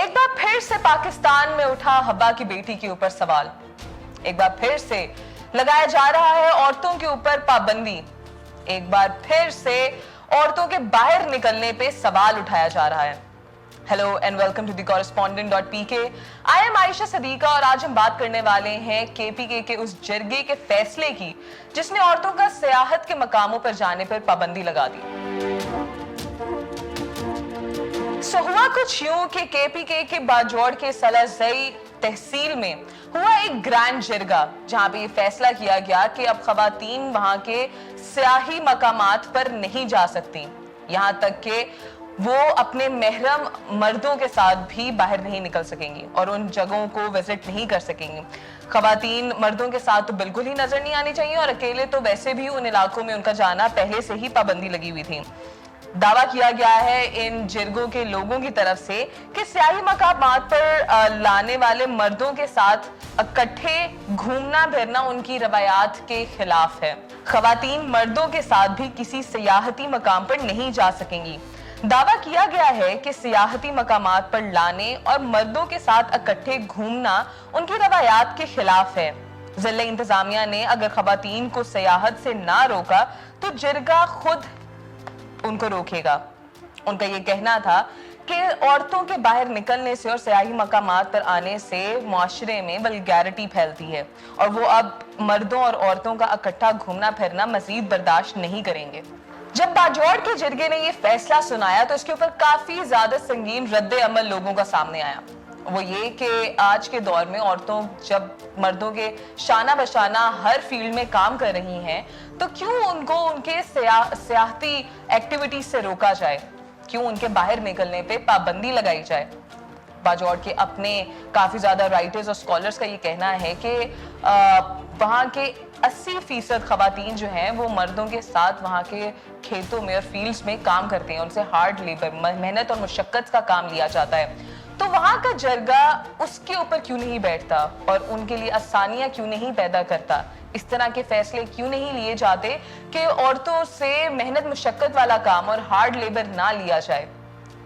एक बार फिर से पाकिस्तान में उठा हब्बा की बेटी के ऊपर सवाल। एक बार फिर से लगाया जा रहा है औरतों के ऊपर पाबंदी। एक बार फिर से औरतों के बाहर निकलने पे सवाल उठाया जा रहा है। Hello and welcome to the correspondent. I am Ayesha Sadiqa और आज हम बात करने वाले हैं केपीके के उस जरगे के फैसले की जिसने औरतों का सियाहत के मकामों पर जाने पर पाबंदी लगा दी। हुआ कुछ यूं कि केपीके के बाजौड़ के सलाज़ई तहसील में हुआ एक ग्रैंड जिरगा जहां पे ये फैसला किया गया कि अब खवातीन वहां के सियाही मकामात पर नहीं जा सकती, यहां तक कि वो अपने महरम मर्दों के साथ भी बाहर नहीं निकल सकेंगी और उन जगहों को विजिट नहीं कर सकेंगी। खवातीन मर्दों के साथ तो बिल्कुल ही नजर नहीं आनी चाहिए और अकेले तो वैसे भी उन इलाकों में उनका जाना पहले से ही पाबंदी लगी हुई थी। दावा किया गया है इन जिरगों के लोगों की तरफ से कि सियाही मकामात पर लाने वाले मर्दों के साथ इकट्ठे घूमना फिरना उनकी रवायात के खिलाफ है। खवातीन मर्दों के साथ भी किसी सियाहती मकाम पर नहीं जा सकेंगी। दावा किया गया है कि सियाहती मकामात पर लाने और मर्दों के साथ इकट्ठे घूमना उनकी रवायात के खिलाफ है। जिला इंतजामिया ने अगर खवातीन को सियाहत से ना रोका तो जिरगा खुद उनको रोकेगा। उनका ये कहना था कि औरतों के बाहर निकलने से और सियाही मकामात पर आने से मुआशरे में वल्गैरिटी फैलती है और वो अब मर्दों और औरतों का इकट्ठा घूमना फिरना मजीद बर्दाश्त नहीं करेंगे। जब बाजौड़ के जिरगे ने ये फैसला सुनाया तो इसके ऊपर काफी ज्यादा संगीन रद्द अमल लोगों का सामने आया। वो ये कि आज के दौर में औरतों जब मर्दों के शाना बशाना हर फील्ड में काम कर रही हैं तो क्यों उनको उनके सियाहती एक्टिविटीज से रोका जाए, क्यों उनके बाहर निकलने पे पाबंदी लगाई जाए। बाजौड़ के अपने काफी ज्यादा राइटर्स और स्कॉलर्स का ये कहना है कि वहाँ के 80% खवातीन जो हैं वो मर्दों के साथ वहाँ के खेतों में और फील्ड्स में काम करते हैं, उनसे हार्ड लेबर मेहनत और मुशक्कत का काम लिया जाता है। तो वहां का जरगा उसके ऊपर क्यों नहीं बैठता और उनके लिए आसानियां क्यों नहीं पैदा करता, इस तरह के फैसले क्यों नहीं लिए जाते कि औरतों से मेहनत मुशक्कत वाला काम और हार्ड लेबर ना लिया जाए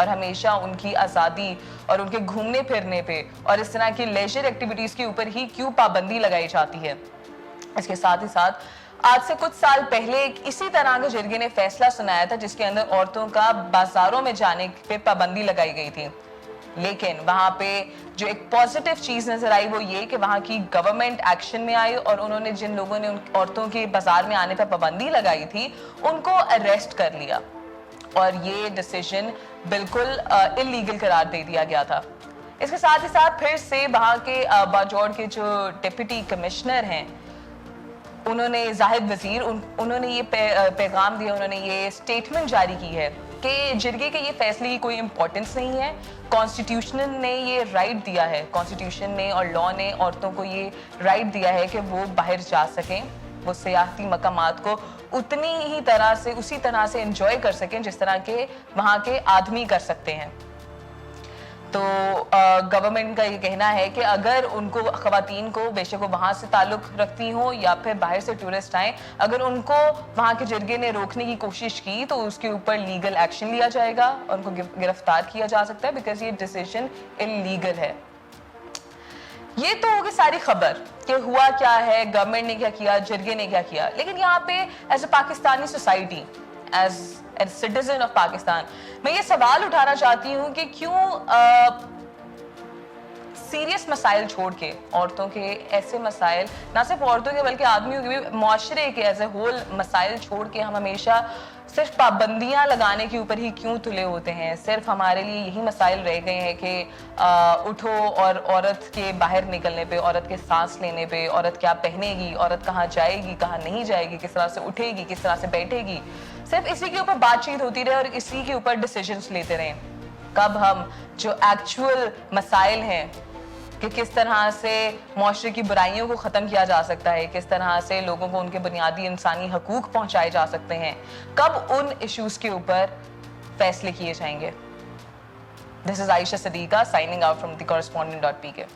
और हमेशा उनकी आज़ादी और उनके घूमने फिरने पे और इस तरह की लेजर एक्टिविटीज के ऊपर ही क्यों पाबंदी लगाई जाती है। इसके साथ ही साथ आज से कुछ साल पहले एक इसी तरह के जिरगे ने फैसला सुनाया था जिसके अंदर औरतों का बाजारों में जाने पे पाबंदी लगाई गई थी, लेकिन वहां पे जो एक पॉजिटिव चीज नजर आई वो ये कि वहां की गवर्नमेंट एक्शन में आई और उन्होंने जिन लोगों ने उन औरतों के बाजार में आने पर पाबंदी लगाई थी उनको अरेस्ट कर लिया और ये डिसीजन बिल्कुल इलीगल करार दे दिया गया था। इसके साथ ही साथ फिर से वहां के बाजौड़ के जो डिप्टी कमिश्नर हैं उन्होंने जाहिद वजीर उन्होंने ये पैगाम दिया, उन्होंने ये स्टेटमेंट जारी की है कि जिरगे के ये फैसले की कोई इंपॉर्टेंस नहीं है। कॉन्स्टिट्यूशन ने ये राइट दिया है, कॉन्स्टिट्यूशन ने और लॉ ने औरतों को ये राइट दिया है कि वो बाहर जा सकें, वो सियाहती मकामात को उतनी ही तरह से उसी तरह से एंजॉय कर सकें जिस तरह के वहाँ के आदमी कर सकते हैं। तो गवर्नमेंट का ये कहना है कि अगर उनको खवातीन को बेशक वो वहाँ से ताल्लुक रखती हो या फिर बाहर से टूरिस्ट आए, अगर उनको वहाँ के जिरगे ने रोकने की कोशिश की तो उसके ऊपर लीगल एक्शन लिया जाएगा और उनको गिरफ्तार किया जा सकता है बिकॉज ये डिसीजन इलीगल है। ये तो होगी सारी खबर कि हुआ क्या है, गवर्नमेंट ने क्या किया, जिरगे ने क्या किया, लेकिन यहाँ पे as a Pakistani society as citizen of Pakistan मैं ये सवाल उठाना चाहती हूँ कि क्यों सीरियस मसाइल छोड़ के औरतों के ऐसे मसाइल, ना सिर्फ औरतों के बल्कि आदमियों के भी मुआशरे के एज ए होल मसाइल छोड़ के हम हमेशा सिर्फ पाबंदियां लगाने के ऊपर ही क्यों तुले होते हैं। सिर्फ हमारे लिए यही मसाइल रह गए हैं कि उठो और औरत के बाहर निकलने पे, औरत के सांस लेने पे, औरत क्या पहनेगी, औरत कहाँ जाएगी कहाँ नहीं जाएगी, किस तरह से उठेगी किस तरह से बैठेगी, सिर्फ इसी के ऊपर बातचीत होती रहे और इसी के ऊपर डिसीजंस लेते रहें। कब हम जो एक्चुअल मसाइल हैं कि किस तरह से मुआशरे की बुराइयों को ख़त्म किया जा सकता है, किस तरह से लोगों को उनके बुनियादी इंसानी हकूक़ पहुंचाए जा सकते हैं, कब उन इश्यूज़ के ऊपर फैसले किए जाएंगे। This is Ayesha Sadiqa signing out from the कॉरेस्पॉन्डेंट.pk।